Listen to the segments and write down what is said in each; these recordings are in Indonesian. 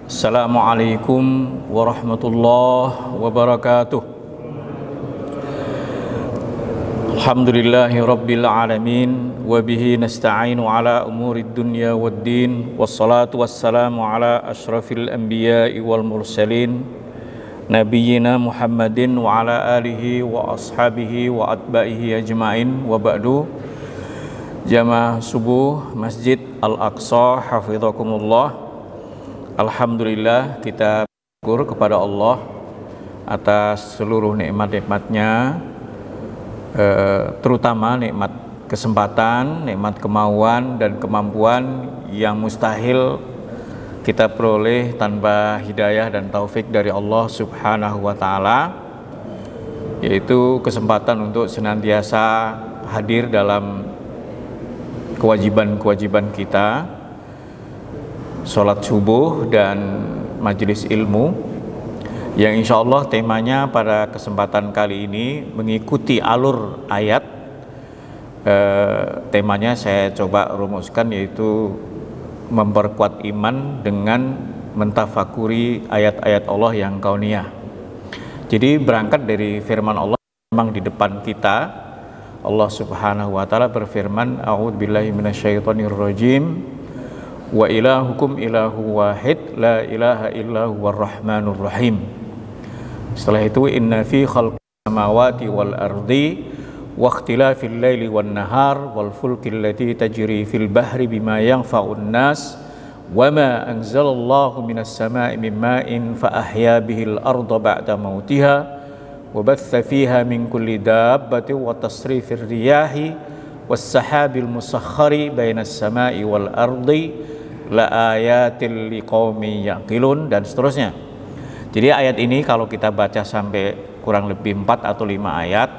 Assalamualaikum warahmatullahi wabarakatuh. Alhamdulillahi rabbil alamin wa bihi nasta'inu ala umurid dunya waddin, wassalatu wassalamu ala asyrafil anbiya'i wal mursalin nabiyyina Muhammadin wa ala alihi wa ashabihi wa atba'ihi ajma'in, wa ba'du. Jamaah subuh Masjid Al-Aqsa hafizakumullah. Alhamdulillah, kita bersyukur kepada Allah atas seluruh nikmat-nikmatnya, terutama nikmat kesempatan, nikmat kemauan dan kemampuan yang mustahil kita peroleh tanpa hidayah dan taufik dari Allah Subhanahu wa Ta'ala, yaitu kesempatan untuk senantiasa hadir dalam kewajiban-kewajiban kita, sholat subuh dan majelis ilmu, yang insya Allah temanya pada kesempatan kali ini mengikuti alur ayat. Temanya saya coba rumuskan, yaitu memperkuat iman dengan mentafakuri ayat-ayat Allah yang kauniyah. Jadi berangkat dari firman Allah memang di depan kita. Allah Subhanahu wa Ta'ala berfirman, a'udzubillahi minasyaitonirrajim, wa ilahukum ilahu wahid la ilaha illa huwar rahmanur rahim. Setelah itu, inna fi khalqis samawati wal ardi wa ikhtilafil laili wan nahar wal fulki allati tajri fil bahri bima yanfa'un nas wa ma anzalallahu minas sama'i min ma'in fa ahya bihil arda ba'da mautiha wa batha fiha min kulli dabbatin wa tasrifir riyahi was sahabil musakhkhari bainas sama'i wal ardi la ayatil liqaumi yaqilun, dan seterusnya. Jadi ayat ini kalau kita baca sampai kurang lebih 4 atau 5 ayat.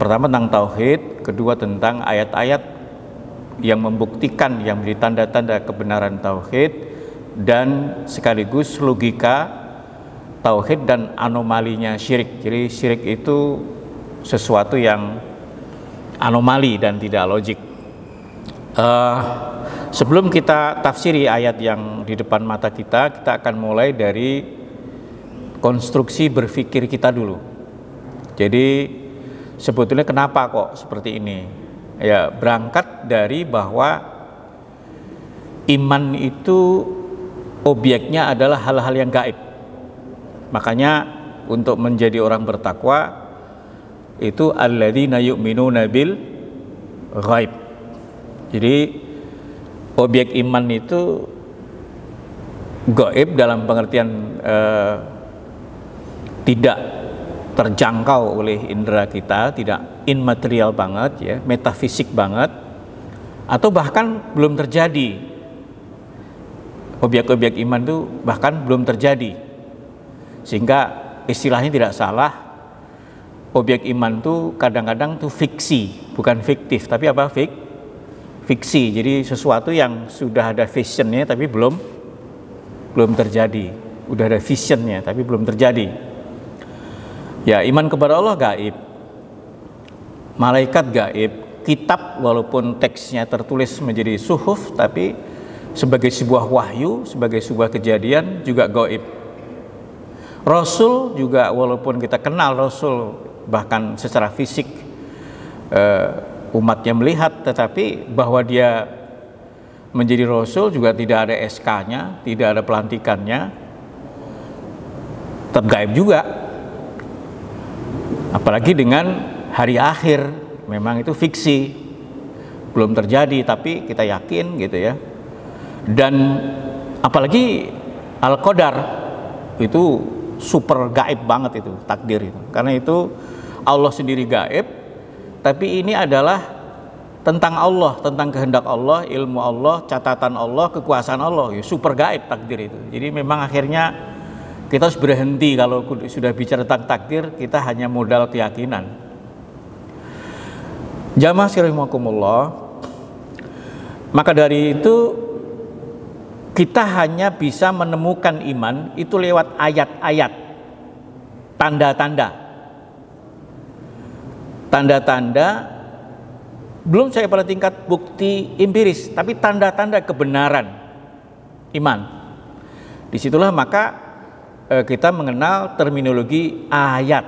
Pertama tentang tauhid, kedua tentang ayat-ayat yang membuktikan, yang menjadi tanda-tanda kebenaran tauhid, dan sekaligus logika tauhid dan anomalinya syirik. Jadi syirik itu sesuatu yang anomali dan tidak logik. Sebelum kita tafsiri ayat yang di depan mata kita akan mulai dari konstruksi berpikir kita dulu. Jadi sebetulnya kenapa kok seperti ini? Ya, berangkat dari bahwa iman itu objeknya adalah hal-hal yang gaib. Makanya untuk menjadi orang bertakwa itu alladzina yu'minuna bil ghaib. Jadi objek iman itu gaib dalam pengertian tidak terjangkau oleh indera kita, tidak immaterial banget ya, metafisik banget, atau bahkan belum terjadi. Objek-objek iman itu bahkan belum terjadi, sehingga istilahnya tidak salah, objek iman itu kadang-kadang tuh fiksi, bukan fiktif, tapi apa? Fiksi. Jadi sesuatu yang sudah ada visionnya tapi belum terjadi, udah ada visionnya tapi belum terjadi. Ya, iman kepada Allah gaib, malaikat gaib, kitab walaupun teksnya tertulis menjadi suhuf tapi sebagai sebuah wahyu, sebagai sebuah kejadian juga gaib. Rasul juga walaupun kita kenal Rasul bahkan secara fisik umatnya melihat, tetapi bahwa dia menjadi Rasul juga tidak ada SK-nya, tidak ada pelantikannya, tetap gaib juga. Apalagi dengan hari akhir, memang itu fiksi, belum terjadi tapi kita yakin gitu ya. Dan apalagi Al-Qadar itu super gaib banget, itu takdir itu, karena itu Allah sendiri gaib. Tapi ini adalah tentang Allah, tentang kehendak Allah, ilmu Allah, catatan Allah, kekuasaan Allah, ya, super gaib takdir itu. Jadi memang akhirnya kita harus berhenti kalau sudah bicara tentang takdir, kita hanya modal keyakinan. Jamaah rahimakumullah, maka dari itu kita hanya bisa menemukan iman itu lewat ayat-ayat, tanda-tanda. Tanda-tanda, belum saya pada tingkat bukti empiris, tapi tanda-tanda kebenaran iman. Disitulah maka kita mengenal terminologi ayat.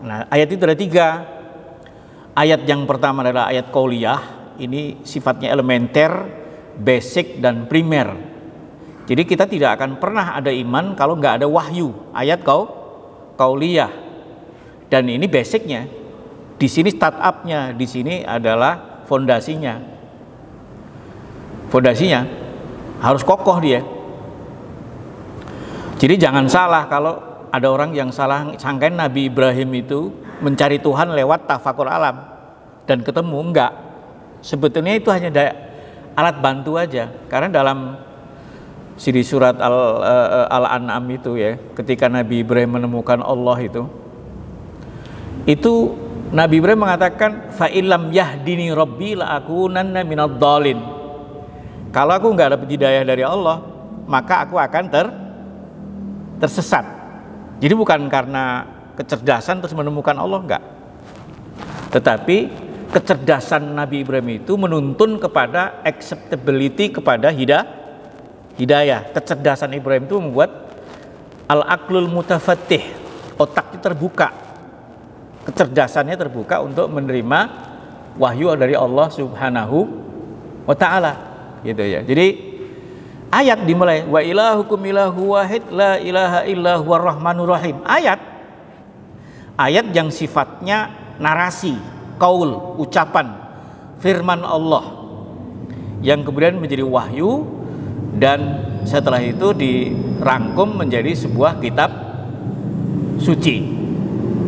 Nah, ayat itu ada 3. Ayat yang pertama adalah ayat qauliyah. Ini sifatnya elementer, basic, dan primer. Jadi kita tidak akan pernah ada iman kalau nggak ada wahyu. Ayat qauliyah. Dan ini basicnya. Di sini startupnya, di sini adalah fondasinya. Fondasinya harus kokoh dia. Jadi jangan salah kalau ada orang yang salah sangkain Nabi Ibrahim itu mencari Tuhan lewat tafakur alam dan ketemu. Enggak. Sebetulnya itu hanya alat bantu aja. Karena dalam di surat Al-An'am itu ya, ketika Nabi Ibrahim menemukan Allah itu Nabi Ibrahim mengatakan fa illam yahdini rabbi la akunanna minadh dhalin. Kalau aku enggak dapat hidayah dari Allah, maka aku akan tersesat. Jadi bukan karena kecerdasan terus menemukan Allah, enggak. Tetapi kecerdasan Nabi Ibrahim itu menuntun kepada acceptability, kepada hidayah. Kecerdasan Ibrahim itu membuat al-aqlul mutafattih, otaknya terbuka. Kecerdasannya terbuka untuk menerima wahyu dari Allah Subhanahu wa taala. Gitu ya. Jadi ayat dimulai wa ilahukum ilahu wahid la ilaha illa huwar rahmanur rahim. Ayat yang sifatnya narasi, qaul, ucapan, firman Allah yang kemudian menjadi wahyu dan setelah itu dirangkum menjadi sebuah kitab suci.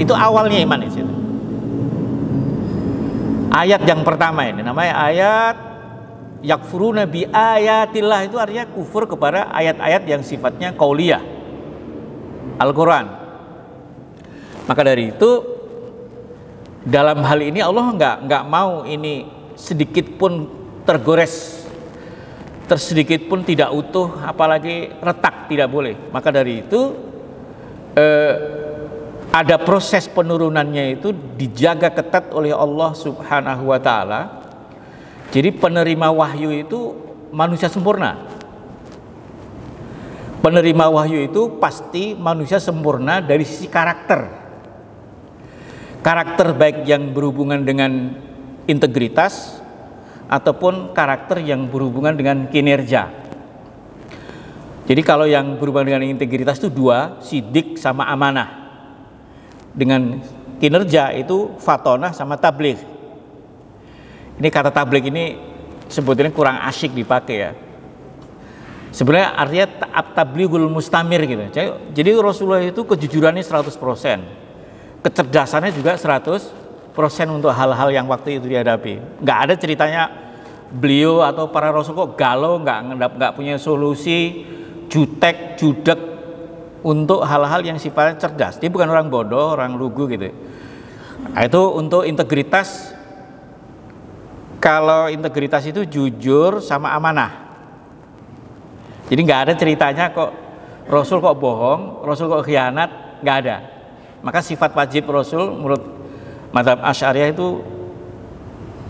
Itu awalnya iman itu. Ayat yang pertama ini namanya ayat yakfuruna bi ayatillah, itu artinya kufur kepada ayat-ayat yang sifatnya qauliyah, Al-Quran. Maka dari itu dalam hal ini Allah nggak mau ini sedikit pun tergores, tersedikit pun tidak utuh, apalagi retak, tidak boleh. Maka dari itu ada proses penurunannya itu dijaga ketat oleh Allah Subhanahu wa taala. Jadi penerima wahyu itu manusia sempurna. Penerima wahyu itu pasti manusia sempurna dari sisi karakter. Karakter baik yang berhubungan dengan integritas ataupun karakter yang berhubungan dengan kinerja. Jadi kalau yang berhubungan dengan integritas itu 2, sidik sama amanah. Dengan kinerja itu fatonah sama tabligh. Ini kata tabligh ini sebetulnya kurang asyik dipakai ya. Sebenarnya artinya tablighul mustamir gitu. Jadi Rasulullah itu kejujurannya 100%. Kecerdasannya juga 100% untuk hal-hal yang waktu itu dihadapi. Nggak ada ceritanya beliau atau para rasul kok galau, nggak punya solusi, jutek, judek untuk hal-hal yang sifatnya cerdas. Dia bukan orang bodoh, orang lugu gitu. Nah, itu untuk integritas. Kalau integritas itu jujur sama amanah. Jadi nggak ada ceritanya kok Rasul kok bohong, Rasul kok khianat, nggak ada. Maka sifat wajib Rasul menurut mazhab Asy'ariyah itu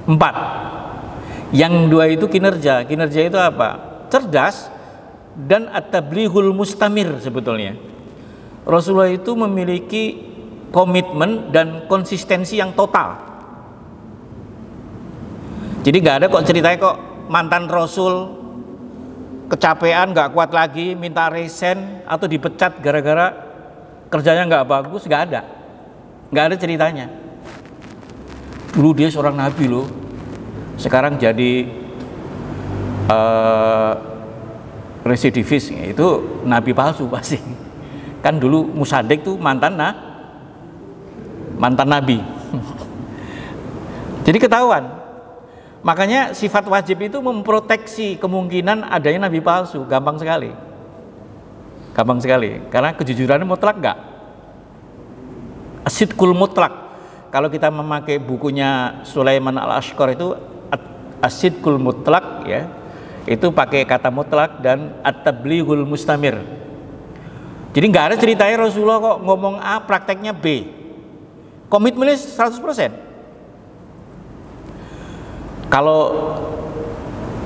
4. Yang 2 itu kinerja. Kinerja itu apa? Cerdas dan at-tablighul mustamir sebetulnya. Rasulullah itu memiliki komitmen dan konsistensi yang total. Jadi nggak ada kok ceritanya kok mantan Rasul kecapean, nggak kuat lagi, minta resign atau dipecat gara-gara kerjanya nggak bagus, nggak ada ceritanya. Dulu dia seorang nabi loh, sekarang jadi residivis, itu nabi palsu pasti. Kan dulu Musaddiq tuh mantan nabi. Jadi ketahuan. Makanya sifat wajib itu memproteksi kemungkinan adanya nabi palsu, gampang sekali. Karena kejujurannya mutlak enggak? As-sidqul mutlak. Kalau kita memakai bukunya Sulaiman Al-Ashqar itu as-sidqul mutlak ya. Itu pakai kata mutlak dan at-tablighul mustamir. Jadi enggak ada ceritanya Rasulullah kok ngomong A prakteknya B. Komitmennya 100%. Kalau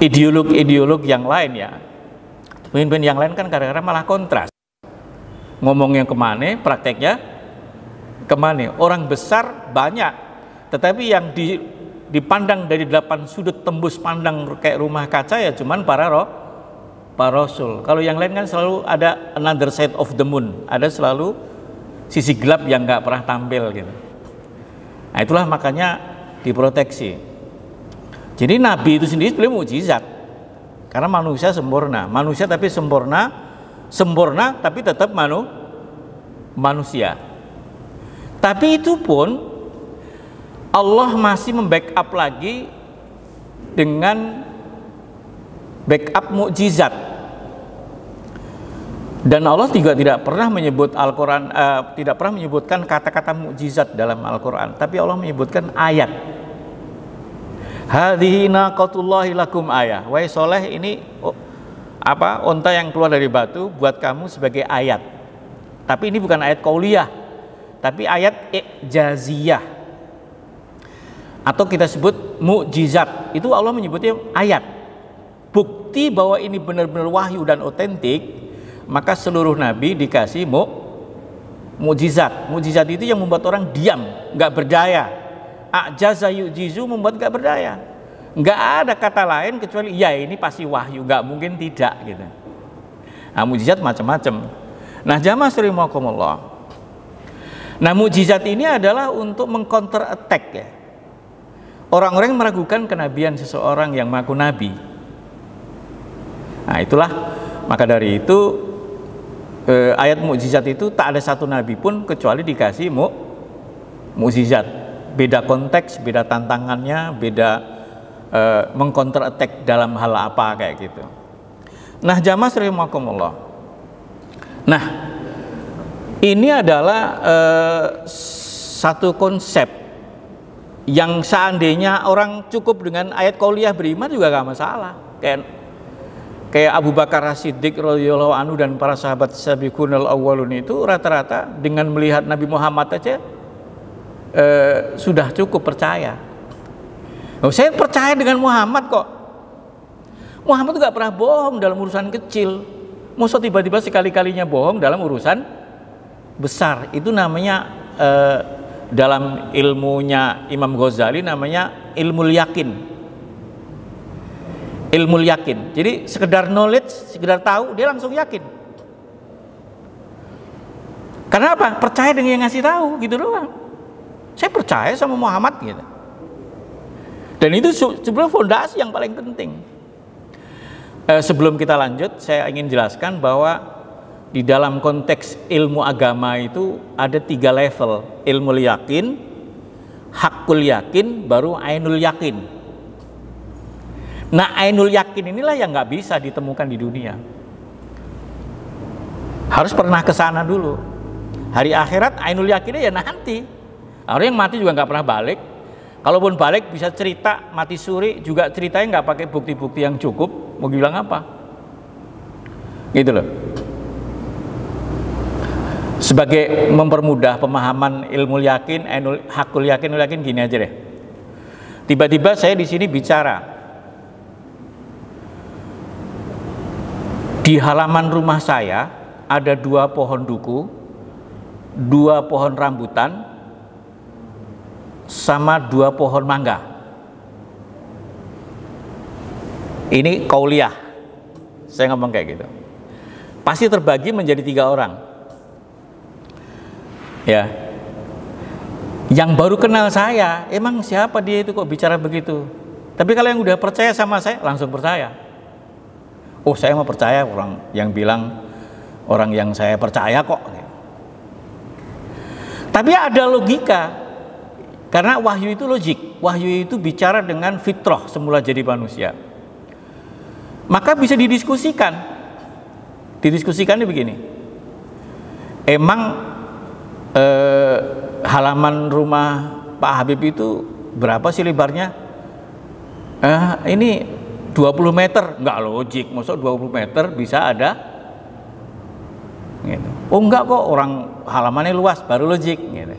ideolog yang lain ya Pemimpin yang lain kan kadang-kadang malah kontras. Ngomongnya kemana, prakteknya kemana. Orang besar banyak, tetapi yang dipandang dari 8 sudut tembus pandang kayak rumah kaca ya cuman para rasul. Kalau yang lain kan selalu ada another side of the moon, ada selalu sisi gelap yang nggak pernah tampil gitu. Nah itulah makanya diproteksi. Jadi Nabi itu sendiri sebenarnya mukjizat, karena manusia sempurna, manusia tapi sempurna tapi tetap manusia. Tapi itu pun Allah masih membackup lagi dengan backup mukjizat. Dan Allah juga tidak pernah menyebut Al-Quran, tidak pernah menyebutkan kata-kata mukjizat dalam Al-Quran, tapi Allah menyebutkan ayat. Hadhihi naqatullahi lakum ayah. Wahai Soleh, ini onta yang keluar dari batu buat kamu sebagai ayat. Tapi ini bukan ayat qauliyah, tapi ayat i'jaziyah. Atau kita sebut mukjizat. Itu Allah menyebutnya ayat. Bukti bahwa ini benar-benar wahyu dan otentik. Maka seluruh nabi dikasih mukjizat. Mukjizat itu yang membuat orang diam, nggak berdaya. A'jaza yu'jizu, membuat nggak berdaya. Nggak ada kata lain kecuali ya ini pasti wahyu, nggak mungkin tidak gitu. Nah, mukjizat macam-macam. Nah, jamaah rahimakumullah. Nah, mukjizat ini adalah untuk mengcounter attack ya. Orang-orang yang meragukan kenabian seseorang yang mengaku nabi. Nah, itulah maka dari itu ayat mukjizat itu tak ada satu nabi pun kecuali dikasih mukjizat. Beda konteks, beda tantangannya, beda mengcounter attack dalam hal apa kayak gitu. Nah, jamaah rahimakumullah. Nah, ini adalah satu konsep yang seandainya orang cukup dengan ayat qauliyah beriman juga gak masalah. Kayak Abu Bakar As-Siddiq radhiyallahu anhu dan para sahabat sabiqunal awwalun itu rata-rata dengan melihat Nabi Muhammad aja sudah cukup percaya. Saya percaya dengan Muhammad kok. Muhammad gak pernah bohong dalam urusan kecil. Masa tiba-tiba sekali-kalinya bohong dalam urusan besar. Itu namanya dalam ilmunya Imam Ghazali namanya ilmul yakin. Ilmul yakin. Jadi sekedar knowledge, sekedar tahu, dia langsung yakin. Karena apa? Percaya dengan yang ngasih tahu gitu doang. Saya percaya sama Muhammad gitu. Dan itu sebenarnya fondasi yang paling penting. Sebelum kita lanjut, saya ingin jelaskan bahwa di dalam konteks ilmu agama itu ada 3 level. Ilmul yakin, hakul yakin, baru ainul yakin. Nah, ainul yakin inilah yang nggak bisa ditemukan di dunia. Harus pernah ke sana dulu. Hari akhirat ainul yakinnya ya nanti. Orang yang mati juga nggak pernah balik. Kalaupun balik bisa cerita mati suri juga ceritanya nggak pakai bukti-bukti yang cukup. Mau bilang apa? Gitu loh. Sebagai mempermudah pemahaman ilmu yakin, hakul yakin, gini aja deh. Tiba-tiba saya di sini bicara. Di halaman rumah saya ada 2 pohon duku, 2 pohon rambutan, sama 2 pohon mangga. Ini qauliyah. Saya ngomong kayak gitu. Pasti terbagi menjadi 3 orang. Ya. Yang baru kenal saya, emang siapa dia itu kok bicara begitu? Tapi kalau yang udah percaya sama saya, langsung percaya. Oh, saya mau percaya orang yang bilang orang yang saya percaya kok. Tapi ada logika. Karena wahyu itu logik. Wahyu itu bicara dengan fitrah semula jadi manusia. Maka bisa didiskusikan. Didiskusikannya begini. Emang halaman rumah Pak Habib itu berapa sih lebarnya? Ini 20 meter, nggak logik, maksud 20 meter bisa ada gitu. Oh enggak kok, orang halamannya luas, baru logik gitu.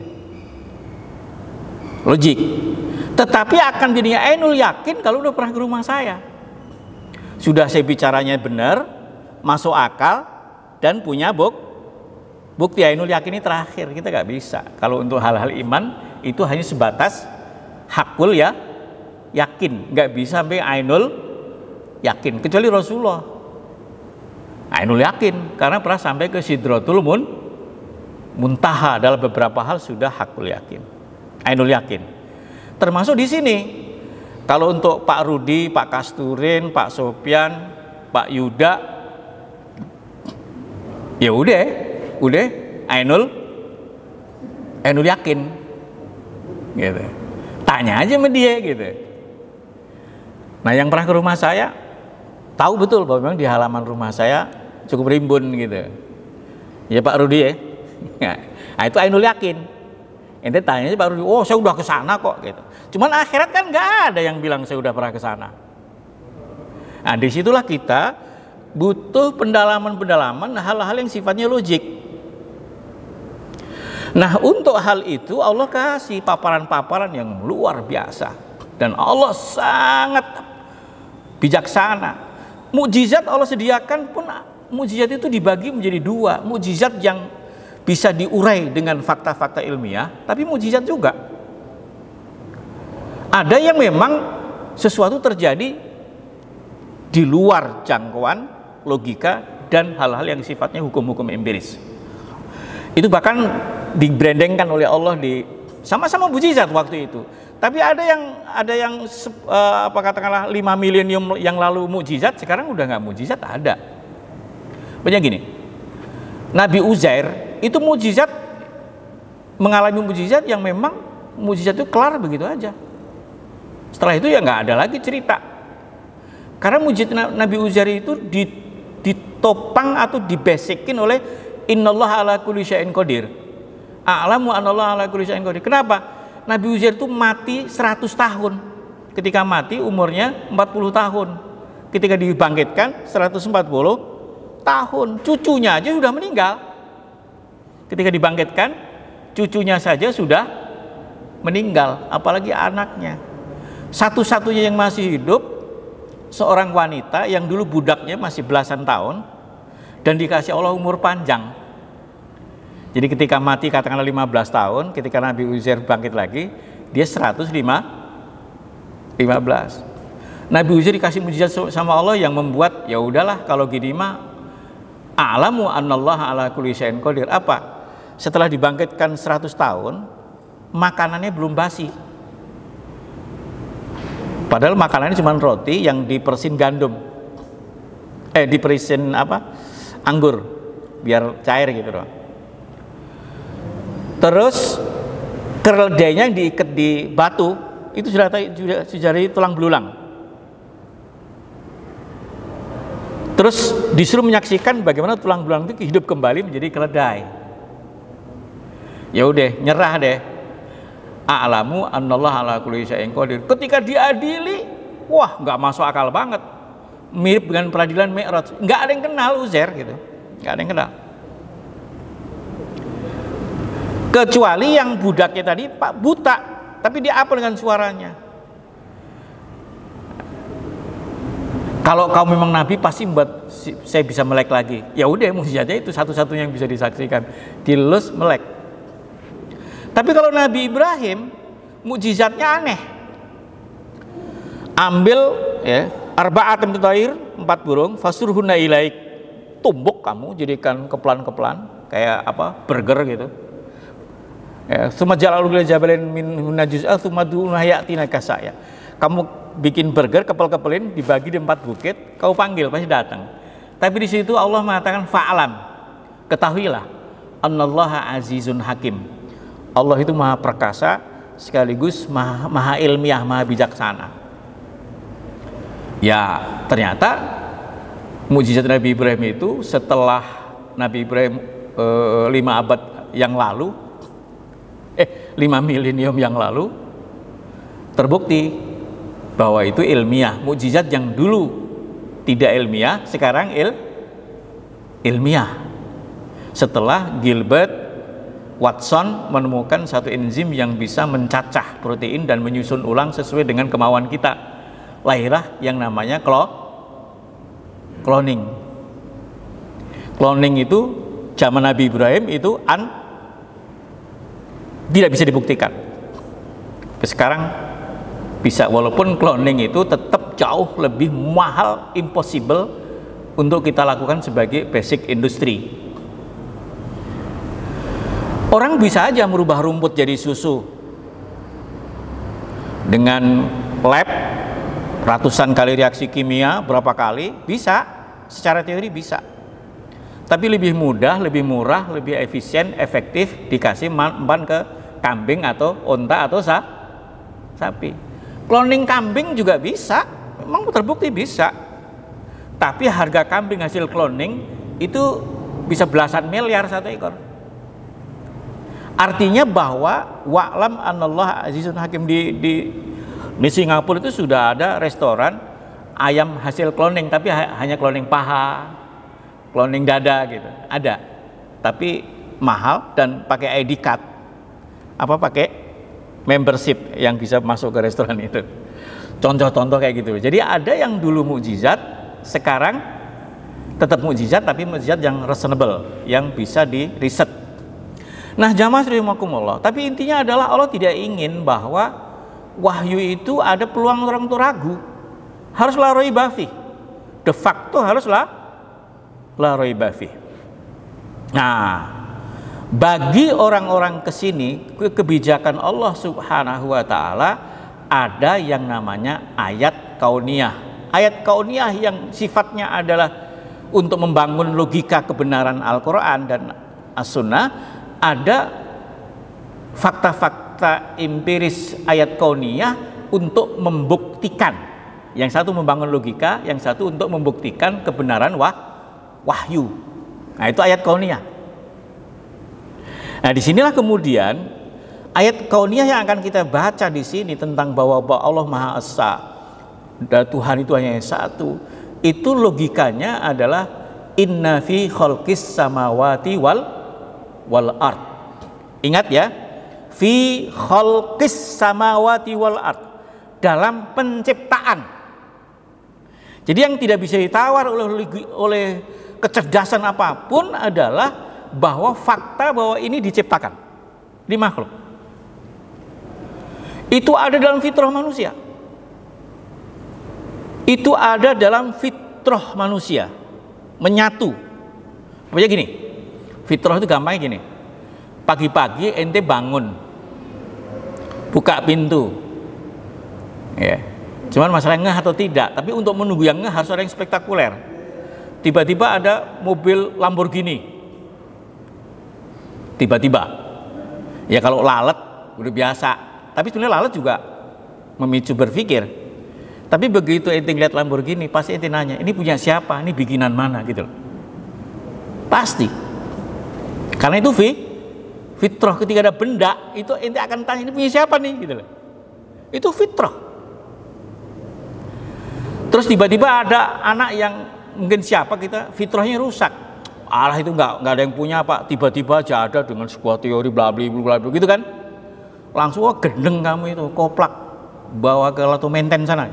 Logik. Tetapi akan jadinya ainul yakin kalau udah pernah ke rumah saya. Sudah saya bicaranya benar, masuk akal, dan punya bukti. Ainul yakin ini terakhir, kita nggak bisa. Kalau untuk hal-hal iman itu hanya sebatas hakul ya yakin, nggak bisa sampai ainul yakin, kecuali Rasulullah ainul yakin karena pernah sampai ke Sidratul Muntaha. Dalam beberapa hal sudah hakul yakin, ainul yakin, termasuk di sini. Kalau untuk Pak Rudi, Pak Kasturin, Pak Sopyan, Pak Yuda, ya udah ainul yakin gitu. Tanya aja sama dia gitu. Nah, yang pernah ke rumah saya tahu betul bahwa memang di halaman rumah saya cukup rimbun gitu. Ya Pak Rudi ya. Nah, itu ainul yakin. Ente tanya aja Pak Rudi, oh saya udah ke sana kok gitu. Cuman akhirat kan nggak ada yang bilang saya udah pernah ke sana. Nah, disitulah kita butuh pendalaman hal-hal yang sifatnya logik. Nah, untuk hal itu Allah kasih paparan-paparan yang luar biasa, dan Allah sangat bijaksana. Mukjizat Allah sediakan pun, mukjizat itu dibagi menjadi dua. Mukjizat yang bisa diurai dengan fakta-fakta ilmiah, tapi mukjizat juga. Ada yang memang sesuatu terjadi di luar jangkauan logika dan hal-hal yang sifatnya hukum-hukum empiris. Itu bahkan dibrandingkan oleh Allah di sama-sama mukjizat waktu itu. Tapi ada yang katakanlah 5 milenium yang lalu mukjizat, sekarang udah nggak mukjizat ada. Banyak gini. Nabi Uzair itu mukjizat, mengalami mukjizat yang memang mukjizat itu kelar begitu aja. Setelah itu ya nggak ada lagi cerita. Karena mukjizat Nabi Uzair itu ditopang atau dibasikin oleh innallaha ala kulli syai'in qadir. A'lamu anallaha ala kulli syai'in qadir. Kenapa? Nabi Uzair itu mati 100 tahun. Ketika mati umurnya 40 tahun. Ketika dibangkitkan 140 tahun. Cucunya aja sudah meninggal. Ketika dibangkitkan cucunya saja sudah meninggal, apalagi anaknya. Satu-satunya yang masih hidup seorang wanita yang dulu budaknya masih belasan tahun dan dikasih Allah umur panjang. Jadi ketika mati katakanlah 15 tahun, ketika Nabi Uzair bangkit lagi, dia 115. Nabi Uzair dikasih mujizat sama Allah yang membuat ya udahlah kalau gini mah a'lamu anallaha ala kulli syai'in qadir. Apa? Setelah dibangkitkan 100 tahun, makanannya belum basi. Padahal makanannya cuma roti yang dipersin gandum. Dipersin anggur biar cair gitu doang. Terus keledainya diikat di batu, itu sudah jadi tulang belulang. Terus disuruh menyaksikan bagaimana tulang belulang itu hidup kembali menjadi keledai. Ya udah, nyerah deh. A'lamu anallaha ala kulli syai'in qadir. Ketika diadili, wah nggak masuk akal banget. Mirip dengan peradilan Mi'raj. Nggak ada yang kenal Uzair gitu. Nggak ada yang kenal. Kecuali yang budaknya tadi Pak buta, tapi dia apa dengan suaranya? Kalau kau memang nabi pasti membuat saya bisa melek lagi. Ya udah, mukjizatnya itu satu-satunya yang bisa disaksikan. Dilus melek. Tapi kalau Nabi Ibrahim mukjizatnya aneh. Ambil ya arba'atin tayr, 4 burung, fasurhunna ilaik. Tumbuk kamu jadikan keplan-keplan kayak burger gitu. Ya, summa ja'alul jabalin min najuz'a summa du'una ya'tina kasaya. Kamu bikin burger, kepel-kepelin, dibagi di 4 bukit, kau panggil pasti datang. Tapi di situ Allah mengatakan fa'alam. Ketahuilah annallaha azizun hakim. Allah itu maha perkasa sekaligus maha ilmiah, maha bijaksana. Ya, ternyata mukjizat Nabi Ibrahim itu setelah Nabi Ibrahim 5 abad yang lalu 5 milenium yang lalu terbukti bahwa itu ilmiah. Mukjizat yang dulu tidak ilmiah sekarang ilmiah. Setelah Gilbert Watson menemukan satu enzim yang bisa mencacah protein dan menyusun ulang sesuai dengan kemauan kita. Lahirlah yang namanya cloning. Cloning itu zaman Nabi Ibrahim itu tidak bisa dibuktikan. Sekarang bisa, walaupun cloning itu tetap jauh lebih mahal, impossible untuk kita lakukan sebagai basic industri. Orang bisa aja merubah rumput jadi susu dengan lab, ratusan kali reaksi kimia, berapa kali, bisa, secara teori bisa. Tapi lebih mudah, lebih murah, lebih efisien, efektif dikasih makan ke kambing atau unta atau sapi. Cloning kambing juga bisa, memang terbukti bisa. Tapi harga kambing hasil cloning itu bisa belasan miliar satu ekor. Artinya bahwa wa'lam anallah azizun hakim, di Singapura itu sudah ada restoran ayam hasil cloning, tapi hanya cloning paha, cloning dada gitu, ada, tapi mahal dan pakai ID card, pakai membership yang bisa masuk ke restoran itu. Contoh-contoh kayak gitu. Jadi ada yang dulu mukjizat, sekarang tetap mukjizat, tapi mukjizat yang reasonable, yang bisa di riset. Nah, jamaah rahimakumullah, tapi intinya adalah Allah tidak ingin bahwa wahyu itu ada peluang orang itu ragu. Haruslah raiba fi. De facto haruslah la raiba fi. Nah, bagi orang-orang kesini, kebijakan Allah Subhanahu wa Ta'ala ada yang namanya ayat kauniyah. Ayat kauniyah yang sifatnya adalah untuk membangun logika kebenaran Al-Quran dan As-Sunnah. Ada fakta-fakta empiris ayat kauniyah untuk membuktikan. Yang satu membangun logika, yang satu untuk membuktikan kebenaran wahyu. Nah, itu ayat kauniyah. Nah, disinilah kemudian ayat kauniyah yang akan kita baca di sini tentang bahwa Allah Maha Esa dan Tuhan itu hanya yang satu. Itu logikanya adalah inna fi khalqis samawati wal ard. Ingat ya, fi khalqis samawati wal ard, dalam penciptaan. Jadi yang tidak bisa ditawar oleh kecerdasan apapun adalah bahwa fakta bahwa ini diciptakan di makhluk. Itu ada dalam fitrah manusia. Itu ada dalam fitrah manusia, menyatu. Pokoknya gini, fitrah itu gampangnya gini. Pagi-pagi ente bangun, buka pintu, ya. Cuman masalahnya ngeh atau tidak. Tapi untuk menunggu yang ngeh harus ada yang spektakuler. Tiba-tiba ada mobil Lamborghini. Tiba-tiba, ya kalau lalat udah biasa. Tapi sebenarnya lalat juga memicu berpikir. Tapi begitu ente lihat Lamborghini, pasti ente nanya, ini punya siapa? Ini bikinan mana gitu. Pasti. Karena itu fitrah, ketika ada benda itu ente akan tanya, ini punya siapa nih gitu loh. Itu fitrah. Terus tiba-tiba ada anak yang mungkin siapa kita, fitrahnya rusak. Allah itu nggak ada yang punya Pak. Tiba-tiba aja ada dengan sebuah teori bla bla bla bla gitu kan. Langsung gendeng kamu itu, koplak, bawa ke Latu Menten sana.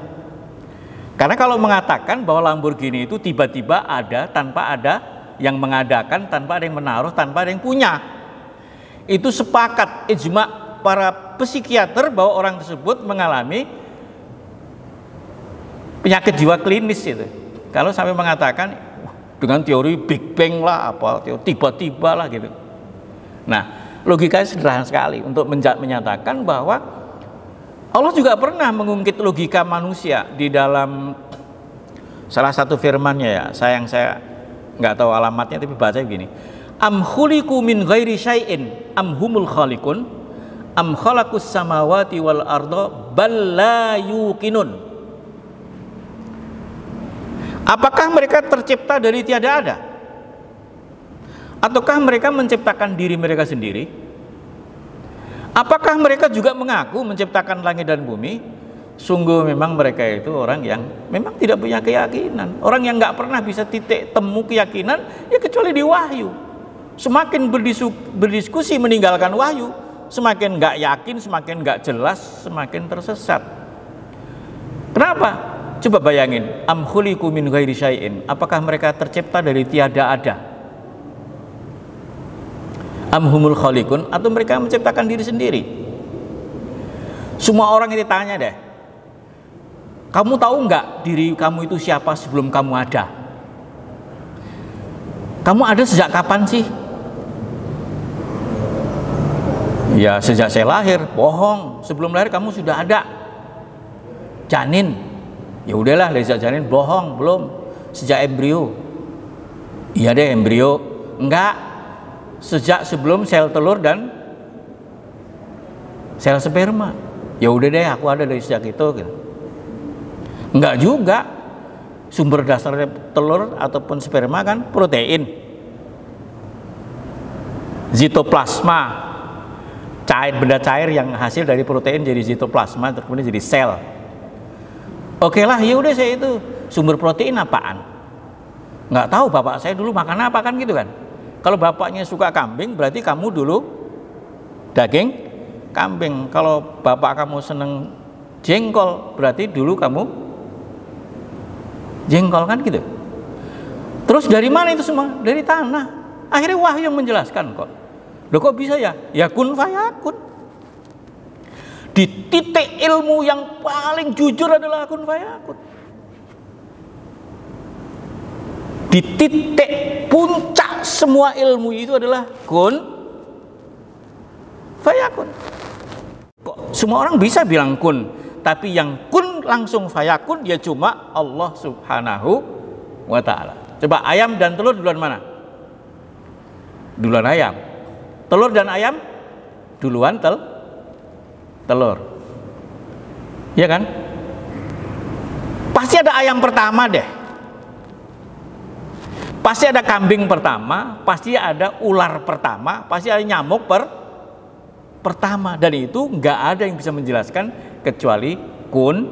Karena kalau mengatakan bahwa Lamborghini itu tiba-tiba ada tanpa ada yang mengadakan, tanpa ada yang menaruh, tanpa ada yang punya, itu sepakat ijma para psikiater bahwa orang tersebut mengalami penyakit jiwa klinis itu. Kalau sampai mengatakan dengan teori Big Bang lah, apa tiba-tiba lah gitu. Nah, logikanya sederhana sekali untuk menyatakan bahwa Allah juga pernah mengungkit logika manusia di dalam salah satu firman-Nya ya. Saya nggak tahu alamatnya tapi baca begini. Am khuliqu min ghairi syai'in am humul khaliqun am khalaqus samawati wal arda bal la yuqinun. Apakah mereka tercipta dari tiada ada? Ataukah mereka menciptakan diri mereka sendiri? Apakah mereka juga mengaku menciptakan langit dan bumi? Sungguh memang mereka itu orang yang memang tidak punya keyakinan. Orang yang nggak pernah bisa titik temu keyakinan ya kecuali di wahyu. Semakin berdiskusi meninggalkan wahyu, semakin nggak yakin, semakin nggak jelas, semakin tersesat. Kenapa? Coba bayangin, am khuliqu min ghairi syai'in. Apakah mereka tercipta dari tiada ada? Am humul khaliqun, atau mereka menciptakan diri sendiri? Semua orang itu tanya deh, kamu tahu nggak diri kamu itu siapa sebelum kamu ada? Kamu ada sejak kapan sih? Ya sejak saya lahir. Bohong, sebelum lahir kamu sudah ada. Janin. Ya udahlah, sejak janin. Bohong, belum. Sejak embrio. Iya deh, embrio. Enggak. Sejak sebelum sel telur dan sel sperma. Ya udah deh, aku ada dari sejak itu gitu. Enggak juga. Sumber dasarnya telur ataupun sperma kan protein. Zitoplasma, benda cair yang hasil dari protein jadi zitoplasma, kemudian jadi sel. Oke lah, ya udah, saya itu sumber protein apaan? Nggak tahu, bapak saya dulu makan apa kan gitu kan. Kalau bapaknya suka kambing, berarti kamu dulu daging kambing. Kalau bapak kamu seneng jengkol, berarti dulu kamu jengkol kan gitu. Terus dari mana itu semua? Dari tanah. Akhirnya wahyu yang menjelaskan kok. Loh kok bisa ya? Ya kun fayakun. Di titik ilmu yang paling jujur adalah kun fayakun. Di titik puncak semua ilmu itu adalah kun fayakun. Kok semua orang bisa bilang kun, tapi yang kun langsung fayakun ya cuma Allah Subhanahu wa ta'ala. Coba ayam dan telur duluan mana? Duluan ayam. Telur dan ayam duluan telur. Iya kan? Pasti ada ayam pertama deh. Pasti ada kambing pertama, pasti ada ular pertama, pasti ada nyamuk pertama, dan itu nggak ada yang bisa menjelaskan kecuali kun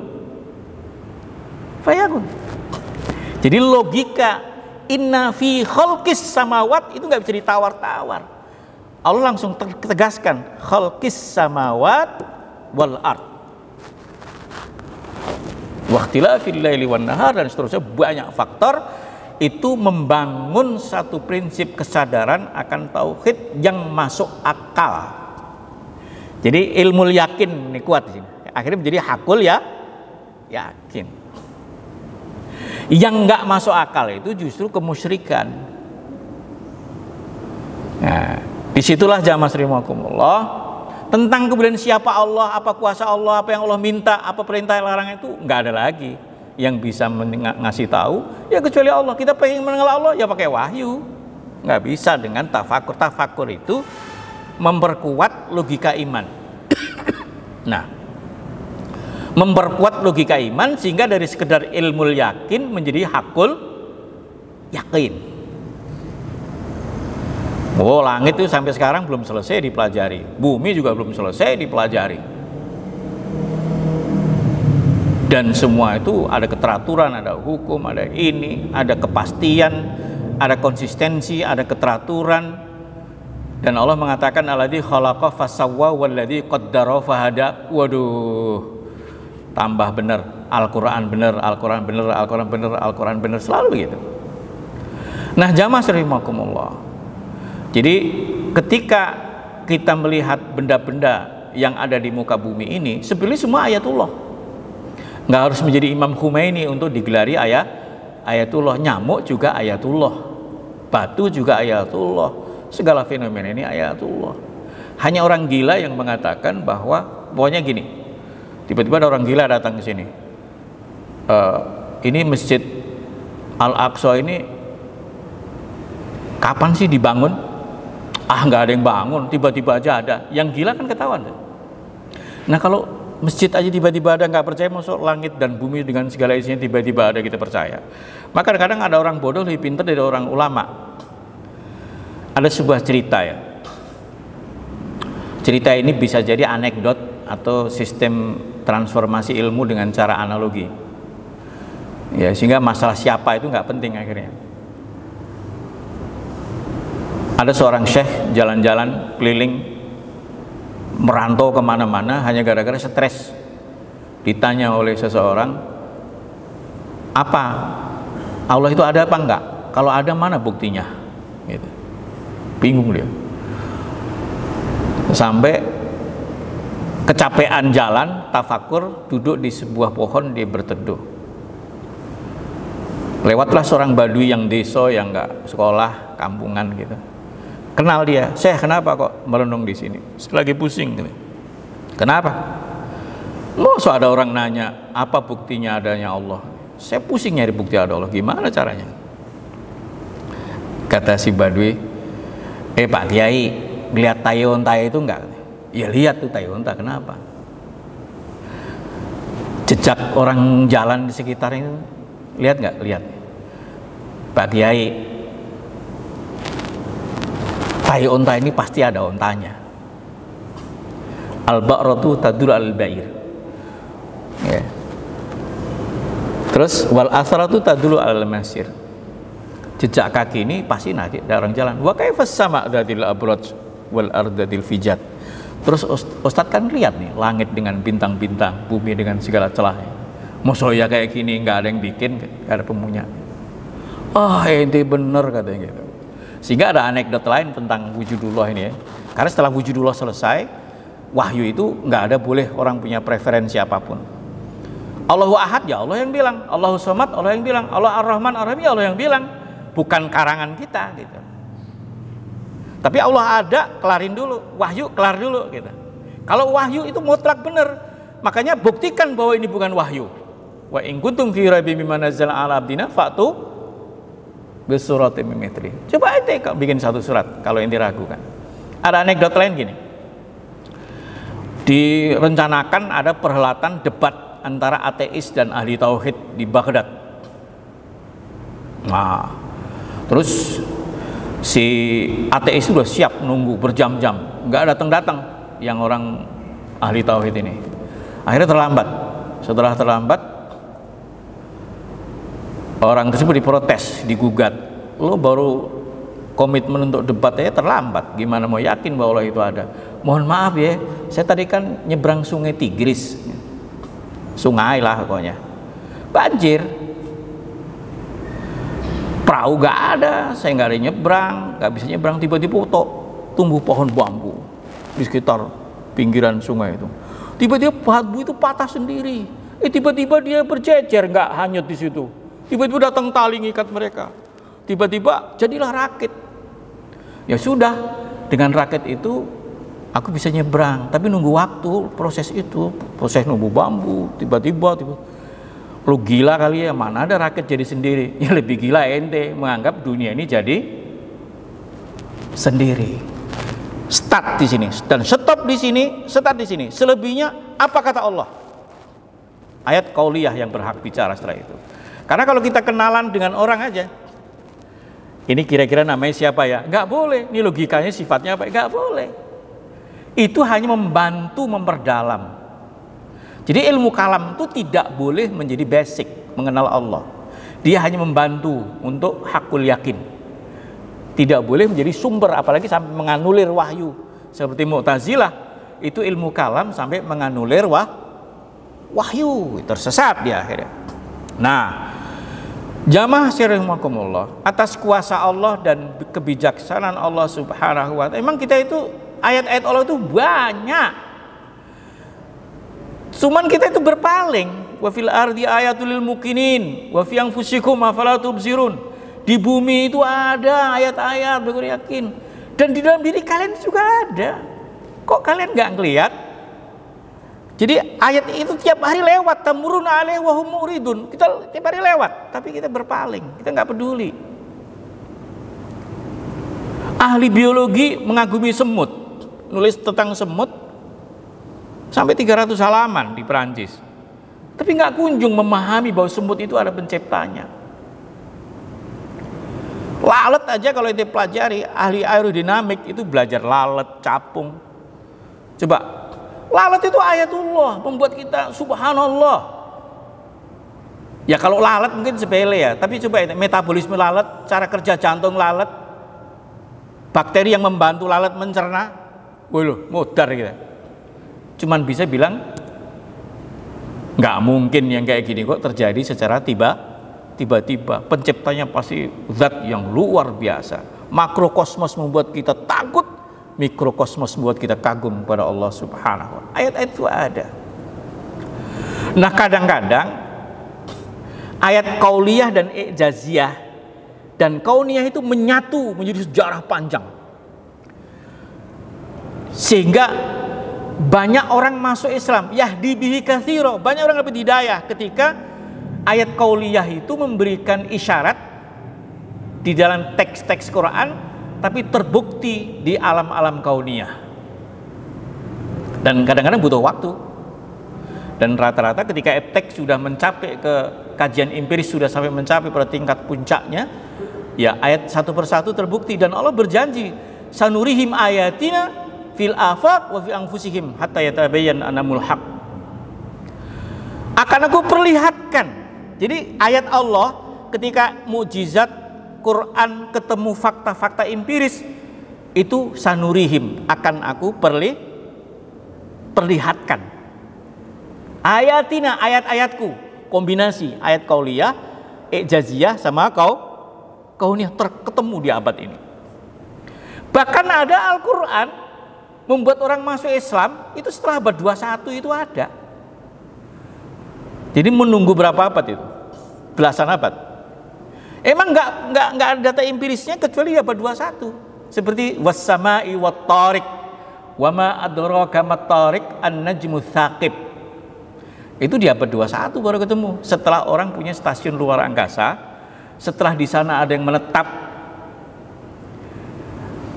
fayakun. Jadi logika inna fi khalqis samawat itu nggak bisa ditawar-tawar. Allah langsung tegaskan khalqis samawat wal ard wa ikhtilafil laili wan nahar, dan seterusnya. Banyak faktor itu membangun satu prinsip kesadaran akan tauhid yang masuk akal. Jadi ilmu yakin ini kuat di sini. Akhirnya menjadi hakul ya yakin. Yang nggak masuk akal itu justru kemusyrikan. Nah, disitulah jamaah rahimakumullah, tentang kemudian siapa Allah, apa kuasa Allah, apa yang Allah minta, apa perintah larangan itu nggak ada lagi yang bisa ngasih tahu ya kecuali Allah. Kita pengen mengenal Allah ya pakai wahyu, nggak bisa dengan tafakur. Tafakur itu memperkuat logika iman. Nah, memperkuat logika iman sehingga dari sekedar ilmu yakin menjadi hakul yakin. Oh, langit itu sampai sekarang belum selesai dipelajari, bumi juga belum selesai dipelajari, dan semua itu ada keteraturan, ada hukum, ada ini, ada kepastian, ada konsistensi, ada keteraturan. Dan Allah mengatakan alladzi khalaqa fasawwa walladzi qaddara fahada. Waduh, tambah benar, Al-Quran benar, Al-Quran benar, Al-Quran benar, Al-Quran benar, selalu gitu. Nah, jamaah rahimakumullah, jadi ketika kita melihat benda-benda yang ada di muka bumi ini, sebenarnya semua ayatullah. Nggak harus menjadi Imam Khomeini untuk digelari ayatullah. Nyamuk juga ayatullah, batu juga ayatullah, segala fenomena ini ayatullah. Hanya orang gila yang mengatakan bahwa pokoknya gini, tiba-tiba ada orang gila datang ke sini, ini masjid Al-Aqsa ini kapan sih dibangun? Nggak ada yang bangun, tiba-tiba aja ada. Yang gila kan ketahuan. Nah, kalau masjid aja tiba-tiba ada, nggak percaya masuk langit dan bumi dengan segala isinya tiba-tiba ada, kita percaya. Maka kadang-kadang ada orang bodoh lebih pintar dari orang ulama. Ada sebuah cerita ya. Cerita ini bisa jadi anekdot atau sistem transformasi ilmu dengan cara analogi. Ya, sehingga masalah siapa itu nggak penting akhirnya. Ada seorang syekh jalan-jalan keliling, merantau kemana-mana hanya gara-gara stres. Ditanya oleh seseorang, apa Allah itu ada apa enggak? Kalau ada mana buktinya? Gitu. Bingung dia. Sampai kecapean jalan, tafakur, duduk di sebuah pohon, dia berteduh. Lewatlah seorang badui yang desa, yang nggak sekolah, kampungan gitu. Kenal dia, "Syekh, kenapa kok merenung di sini? Lagi pusing." Gitu. "Kenapa?" "So ada orang nanya, apa buktinya adanya Allah?" "Saya pusing nyari bukti ada Allah, gimana caranya?" Kata si badui, "Pak Kiai, lihat tai onta itu enggak?" "Ya lihat tuh tai onta, kenapa?" "Jejak orang jalan di sekitar itu lihat nggak?" "Lihat." "Pak Kiai, tai onta ini pasti ada ontanya. Al-ba'ratu tadul al-ba'ir." Ya. Terus wal asratu tadulu al-masir. Jejak kaki ini pasti nanti ada orang jalan. Wa kaifas sama dzatil abraj wal ardatil fijat. Terus Ustadz kan lihat nih, langit dengan bintang-bintang, bumi dengan segala celahnya. Masa ya kayak gini nggak ada yang bikin, nggak ada pemunya. Ente bener katanya gitu. Sehingga ada anekdot lain tentang wujudullah ini ya. Karena setelah wujudullah selesai, wahyu itu nggak ada boleh orang punya preferensi apapun. Allahu Ahad ya Allah yang bilang, Allahu Somad Allah yang bilang, Allah Ar-Rahman Ar-Rahim ya Allah yang bilang, bukan karangan kita gitu. Tapi Allah ada, kelarin dulu, wahyu kelar dulu gitu. Kalau wahyu itu mutlak benar, makanya buktikan bahwa ini bukan wahyu. Wa in kuntum fi raibin mimma nazzalna ala abdina fa'tu bisuratin min mithli. Coba ente bikin satu surat kalau ente ragukan. Ada anekdot lain gini. Direncanakan ada perhelatan debat antara ateis dan ahli tauhid di Baghdad. Nah, terus si ateis itu udah siap nunggu berjam-jam, nggak datang-datang yang orang ahli tauhid ini. Akhirnya terlambat. Setelah terlambat, orang tersebut diprotes, digugat. Lo baru komitmen untuk debat aja terlambat, gimana mau yakin bahwa Allah itu ada? Mohon maaf ya, saya tadi kan nyebrang sungai Tigris, sungai lah pokoknya, banjir, perahu gak ada, saya nggak ada nyebrang, nggak bisa nyebrang. Tiba-tiba tumbuh pohon bambu di sekitar pinggiran sungai itu. Tiba-tiba bambu itu patah sendiri. Tiba-tiba dia berjejer, nggak hanyut di situ. Tiba-tiba datang tali ngikat mereka. Tiba-tiba jadilah rakit. Ya sudah, dengan rakit itu aku bisa nyebrang. Tapi nunggu waktu proses itu, proses nunggu bambu. Tiba-tiba lu gila kali ya, mana ada rakit jadi sendiri. Ya lebih gila ente menganggap dunia ini jadi sendiri. Start di sini dan stop di sini, start di sini. Selebihnya apa kata Allah? Ayat qauliyah yang berhak bicara setelah itu. Karena kalau kita kenalan dengan orang aja, ini kira-kira namanya siapa ya? Nggak boleh. Ini logikanya sifatnya apa? Nggak boleh. Itu hanya membantu memperdalam. Jadi ilmu kalam itu tidak boleh menjadi basic mengenal Allah. Dia hanya membantu untuk hakul yakin. Tidak boleh menjadi sumber, apalagi sampai menganulir wahyu. Seperti Mu'tazilah, itu ilmu kalam sampai menganulir wahyu. Tersesat dia akhirnya. Nah, jamaah rahimakumullah, atas kuasa Allah dan kebijaksanaan Allah Subhanahu wa ta'ala, emang kita itu ayat-ayat Allah itu banyak. Cuman kita itu berpaling. Wa fil ardi ayatul lil mukminin wa fi anfusikum afala tubsirun. Di bumi itu ada ayat-ayat bagi yakin, dan di dalam diri kalian juga ada. Kok kalian nggak ngelihat? Jadi ayat itu tiap hari lewat, tamurun alaihi wa hum muridun. Kita tiap hari lewat, tapi kita berpaling, kita nggak peduli. Ahli biologi mengagumi semut, nulis tentang semut sampai 300 halaman di Perancis, tapi nggak kunjung memahami bahwa semut itu ada penciptanya. Lalat aja kalau kita pelajari, ahli aerodinamik itu belajar lalat, capung. Coba, lalat itu ayatullah, membuat kita subhanallah. Ya kalau lalat mungkin sepele ya, tapi coba metabolisme lalat, cara kerja jantung lalat, bakteri yang membantu lalat mencerna, wuluh, mudar gitu. Cuman bisa bilang nggak mungkin yang kayak gini kok terjadi secara tiba-tiba. Penciptanya pasti zat yang luar biasa. Makrokosmos membuat kita takut mikrokosmos buat kita kagum pada Allah Subhanahu wa Ta'ala. Ayat-ayat itu ada. Nah, kadang-kadang ayat qauliyah dan i'jaziyah dan kauniyah itu menyatu menjadi sejarah panjang, sehingga banyak orang masuk Islam. Yahdi bihi katsira, banyak orang dapat hidayah ketika ayat qauliyah itu memberikan isyarat di dalam teks-teks Quran, tapi terbukti di alam-alam kauniyah. Dan kadang-kadang butuh waktu. Dan rata-rata ketika teks sudah mencapai ke kajian empiris, sudah sampai mencapai pada tingkat puncaknya, ya ayat satu persatu terbukti. Dan Allah berjanji, sanurihim ayatina fil afaq wa fi anfusihim hatta yatabayyana annamul haq. Akan aku perlihatkan. Jadi ayat Allah ketika mukjizat Quran ketemu fakta-fakta empiris, itu sanurihim, akan aku perlihatkan. Ayatina, ayat-ayatku, kombinasi ayat qauliyah, i'jaziyah sama kauniyah ketemu di abad ini. Bahkan ada Al-Quran membuat orang masuk Islam itu setelah abad 21 itu ada. Jadi menunggu berapa abad itu? Belasan abad. Emang nggak ada data empirisnya kecuali abad 21. Seperti was-sama'i wat-tariq wa ma adraka mat-tariq an-najmu tsaqib. Itu di abad 21 baru ketemu. Setelah orang punya stasiun luar angkasa, setelah di sana ada yang menetap,